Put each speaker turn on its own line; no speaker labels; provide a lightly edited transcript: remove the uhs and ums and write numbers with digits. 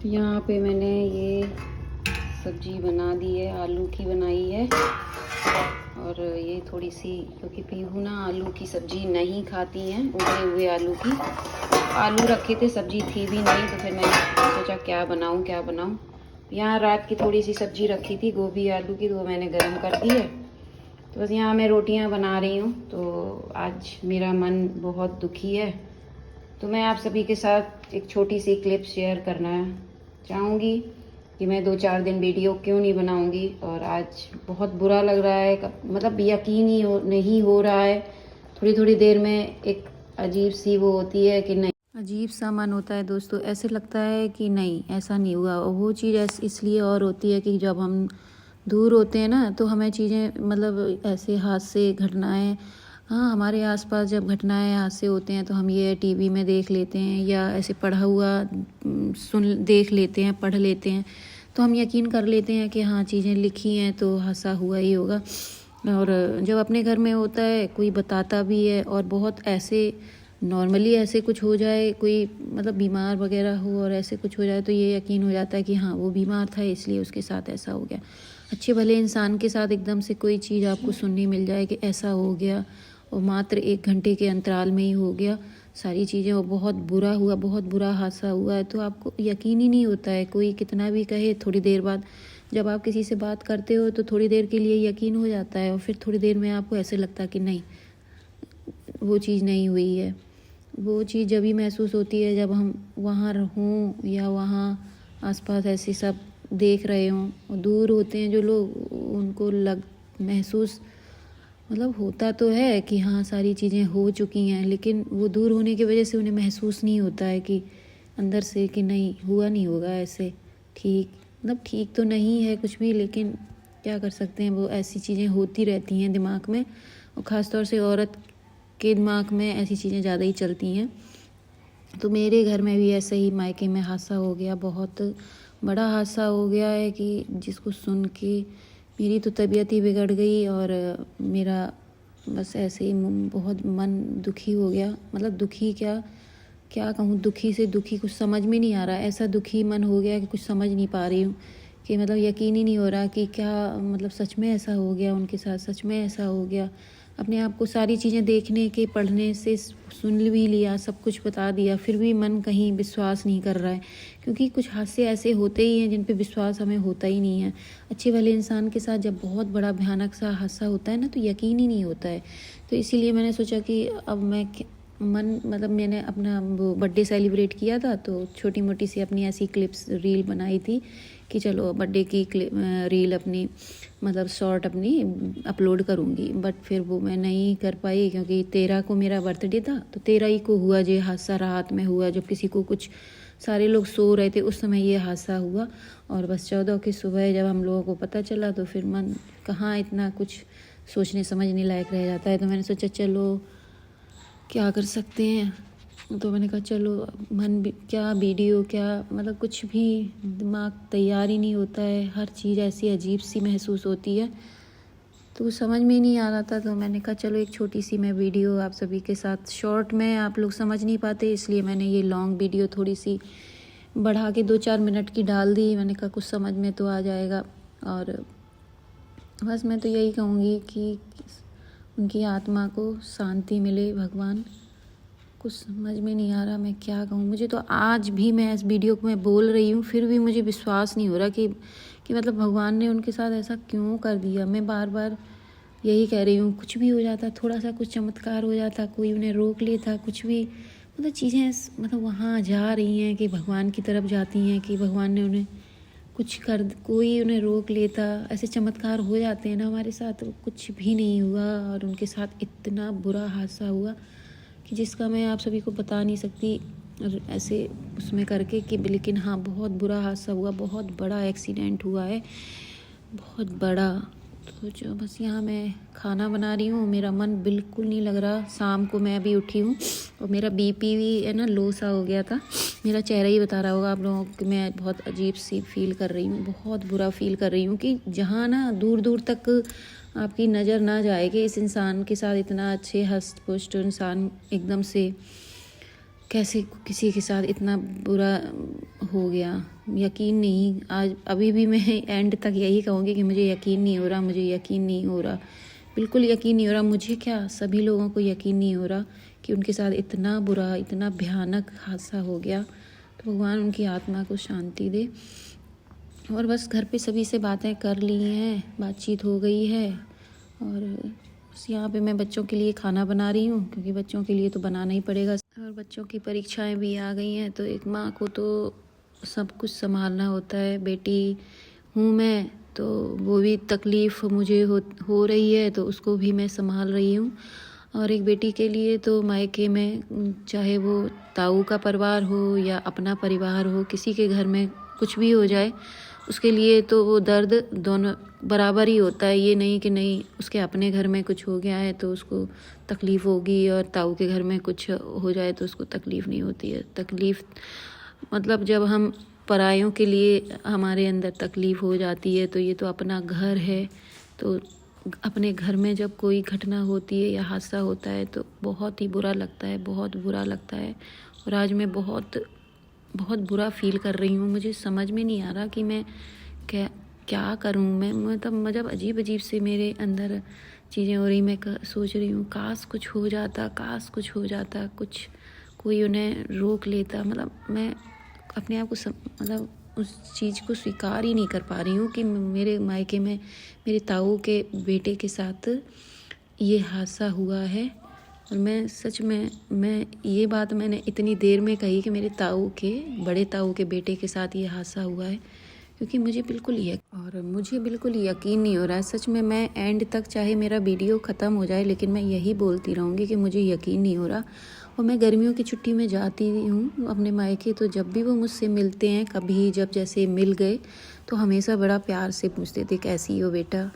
यहाँ पे मैंने ये सब्जी बना दी है, आलू की बनाई है। और ये थोड़ी सी, क्योंकि पीहू ना आलू की सब्ज़ी नहीं खाती हैं, उबले हुए आलू की। आलू रखे थे, सब्ज़ी थी भी नहीं, तो फिर मैंने सोचा क्या बनाऊँ। यहाँ रात की थोड़ी सी सब्ज़ी रखी थी गोभी आलू की, तो वो मैंने गर्म कर दी है। तो बस यहाँ मैं रोटियाँ बना रही हूँ। तो आज मेरा मन बहुत दुखी है, तो मैं आप सभी के साथ एक छोटी सी क्लिप शेयर करना चाहूँगी कि मैं 2-4 दिन वीडियो क्यों नहीं बनाऊँगी। और आज बहुत बुरा लग रहा है, मतलब यकीन ही नहीं हो रहा है। थोड़ी थोड़ी देर में एक अजीब सी वो होती है कि नहीं, अजीब सा मन होता है दोस्तों। ऐसे लगता है कि नहीं, ऐसा नहीं हुआ। और वो चीज़ इसलिए और होती है कि जब हम दूर होते हैं ना, तो हमें चीज़ें मतलब ऐसे हादसे घटनाएं, हाँ, हमारे आसपास जब घटनाएं हादसे होते हैं तो हम ये टीवी में देख लेते हैं या ऐसे पढ़ा हुआ देख लेते हैं, पढ़ लेते हैं, तो हम यकीन कर लेते हैं कि हाँ चीज़ें लिखी हैं तो हादसा हुआ ही होगा। और जब अपने घर में होता है, कोई बताता भी है, और बहुत ऐसे नॉर्मली ऐसे कुछ हो जाए, कोई मतलब बीमार वगैरह हो और ऐसे कुछ हो जाए, तो ये यकीन हो जाता है कि हाँ वो बीमार था इसलिए उसके साथ ऐसा हो गया। अच्छे भले इंसान के साथ एकदम से कोई चीज़ आपको सुनने मिल जाए कि ऐसा हो गया, और मात्र 1 घंटे के अंतराल में ही हो गया सारी चीज़ें, और बहुत बुरा हुआ, बहुत बुरा हादसा हुआ है, तो आपको यकीन ही नहीं होता है। कोई कितना भी कहे, थोड़ी देर बाद जब आप किसी से बात करते हो तो थोड़ी देर के लिए यकीन हो जाता है, और फिर थोड़ी देर में आपको ऐसे लगता है कि नहीं, वो चीज़ नहीं हुई है। वो चीज़ जब ही महसूस होती है जब हम वहाँ रहूँ या वहाँ आसपास ऐसे सब देख रहे हों। और दूर होते हैं जो लोग, उनको महसूस मतलब होता तो है कि हाँ सारी चीज़ें हो चुकी हैं, लेकिन वो दूर होने की वजह से उन्हें महसूस नहीं होता है कि अंदर से कि नहीं हुआ नहीं होगा ऐसे। ठीक मतलब ठीक तो नहीं है कुछ भी, लेकिन क्या कर सकते हैं, वो ऐसी चीज़ें होती रहती हैं दिमाग में, और ख़ास तौर से औरत के दिमाग में ऐसी चीज़ें ज़्यादा ही चलती हैं। तो मेरे घर में भी ऐसे ही मायके में हादसा हो गया, बहुत बड़ा हादसा हो गया है कि जिसको सुन के मेरी तो तबीयत ही बिगड़ गई, और मेरा बस ऐसे ही बहुत मन दुखी हो गया। मतलब दुखी क्या क्या कहूँ, दुखी से दुखी कुछ समझ में नहीं आ रहा। ऐसा दुखी मन हो गया कि कुछ समझ नहीं पा रही हूँ, कि मतलब यकीन ही नहीं हो रहा कि क्या मतलब सच में ऐसा हो गया उनके साथ, सच में ऐसा हो गया। अपने आप को सारी चीज़ें देखने के, पढ़ने से सुन भी लिया, सब कुछ बता दिया, फिर भी मन कहीं विश्वास नहीं कर रहा है, क्योंकि कुछ हादसे ऐसे होते ही हैं जिन पे विश्वास हमें होता ही नहीं है। अच्छे वाले इंसान के साथ जब बहुत बड़ा भयानक सा हादसा होता है ना, तो यकीन ही नहीं होता है। तो इसीलिए मैंने सोचा कि अब मतलब मैंने अपना वो बर्थडे सेलिब्रेट किया था, तो छोटी मोटी सी अपनी ऐसी क्लिप्स रील बनाई थी कि चलो बर्थडे की रील अपनी मतलब शॉर्ट अपनी अपलोड करूँगी। बट फिर वो मैं नहीं कर पाई, क्योंकि 13 को मेरा बर्थडे था, तो 13 ही को हुआ ये हादसा, रात में हुआ जब किसी को कुछ, सारे लोग सो रहे थे उस समय ये हादसा हुआ। और बस 14 की सुबह जब हम लोगों को पता चला, तो फिर मन कहाँ इतना कुछ सोचने समझने लायक रह जाता है। तो मैंने सोचा चलो क्या कर सकते हैं, तो मैंने कहा चलो मन भी क्या, वीडियो क्या, मतलब कुछ भी दिमाग तैयार ही नहीं होता है। हर चीज़ ऐसी अजीब सी महसूस होती है, तो समझ में नहीं आ रहा था। तो मैंने कहा चलो एक छोटी सी मैं वीडियो आप सभी के साथ, शॉर्ट में आप लोग समझ नहीं पाते, इसलिए मैंने ये लॉन्ग वीडियो थोड़ी सी बढ़ा के 2-4 मिनट की डाल दी। मैंने कहा कुछ समझ में तो आ जाएगा। और बस मैं तो यही कहूँगी कि उनकी आत्मा को शांति मिले भगवान। कुछ समझ में नहीं आ रहा मैं क्या कहूँ। मुझे तो आज भी, मैं इस वीडियो को मैं बोल रही हूँ, फिर भी मुझे विश्वास नहीं हो रहा कि मतलब भगवान ने उनके साथ ऐसा क्यों कर दिया। मैं बार बार यही कह रही हूँ, कुछ भी हो जाता, थोड़ा सा कुछ चमत्कार हो जाता, कोई उन्हें रोक लेता, कुछ भी मतलब चीज़ें मतलब वहाँ जा रही हैं कि भगवान की तरफ जाती हैं, कि भगवान ने उन्हें कुछ कर, कोई उन्हें रोक लेता। ऐसे चमत्कार हो जाते हैं ना हमारे साथ, कुछ भी नहीं हुआ, और उनके साथ इतना बुरा हादसा हुआ कि जिसका मैं आप सभी को बता नहीं सकती और ऐसे उसमें करके कि, लेकिन हाँ बहुत बुरा हादसा हुआ, बहुत बड़ा एक्सीडेंट हुआ है, बहुत बड़ा। तो जो बस यहाँ मैं खाना बना रही हूँ, मेरा मन बिल्कुल नहीं लग रहा। शाम को मैं अभी उठी हूँ और मेरा बीपी भी है ना लो सा हो गया था। मेरा चेहरा ही बता रहा होगा आप लोगों को, मैं बहुत अजीब सी फील कर रही हूँ, बहुत बुरा फील कर रही हूँ कि जहाँ ना दूर दूर तक आपकी नज़र ना जाए कि इस इंसान के साथ इतना अच्छे हष्ट पुष्ट इंसान एकदम से कैसे किसी के साथ इतना बुरा हो गया, यकीन नहीं। आज अभी भी मैं एंड तक यही कहूँगी कि मुझे यकीन नहीं हो रहा, मुझे यकीन नहीं हो रहा, बिल्कुल यकीन नहीं हो रहा। मुझे क्या, सभी लोगों को यकीन नहीं हो रहा कि उनके साथ इतना बुरा, इतना भयानक हादसा हो गया। तो भगवान उनकी आत्मा को शांति दे। और बस घर पे सभी से बातें कर ली हैं, बातचीत हो गई है। और बस यहाँ पे मैं बच्चों के लिए खाना बना रही हूँ, क्योंकि बच्चों के लिए तो बनाना ही पड़ेगा। और बच्चों की परीक्षाएं भी आ गई हैं, तो एक माँ को तो सब कुछ संभालना होता है। बेटी हूँ मैं, तो वो भी तकलीफ़ मुझे हो रही है, तो उसको भी मैं संभाल रही हूँ। और एक बेटी के लिए तो मायके में, चाहे वो ताऊ का परिवार हो या अपना परिवार हो, किसी के घर में कुछ भी हो जाए, उसके लिए तो वो दर्द दोनों बराबर ही होता है। ये नहीं कि नहीं उसके अपने घर में कुछ हो गया है तो उसको तकलीफ़ होगी और ताऊ के घर में कुछ हो जाए तो उसको तकलीफ़ नहीं होती है। तकलीफ़ मतलब जब हम परायों के लिए हमारे अंदर तकलीफ़ हो जाती है, तो ये तो अपना घर है। तो अपने घर में जब कोई घटना होती है या हादसा होता है तो बहुत ही बुरा लगता है, बहुत बुरा लगता है। और आज मैं बहुत बहुत बुरा फील कर रही हूँ। मुझे समझ में नहीं आ रहा कि मैं क्या करूँ। मैं मतलब अजीब से मेरे अंदर चीज़ें हो रही। मैं सोच रही हूँ काश कुछ हो जाता, काश कुछ हो जाता, कुछ कोई उन्हें रोक लेता। मतलब मैं अपने आप को मतलब उस चीज़ को स्वीकार ही नहीं कर पा रही हूँ कि मेरे मायके में मेरे ताऊ के बेटे के साथ ये हादसा हुआ है। और मैं सच में ये बात मैंने इतनी देर में कही कि मेरे ताऊ के, बड़े ताऊ के बेटे के साथ ये हादसा हुआ है, क्योंकि मुझे बिल्कुल यकीन नहीं हो रहा है। सच में मैं एंड तक, चाहे मेरा वीडियो ख़त्म हो जाए, लेकिन मैं यही बोलती रहूँगी कि मुझे यकीन नहीं हो रहा। और मैं गर्मियों की छुट्टी में जाती हूँ अपने मायके, तो जब भी वो मुझसे मिलते हैं, कभी जब जैसे मिल गए, तो हमेशा बड़ा प्यार से पूछते थे कैसी हो बेटा।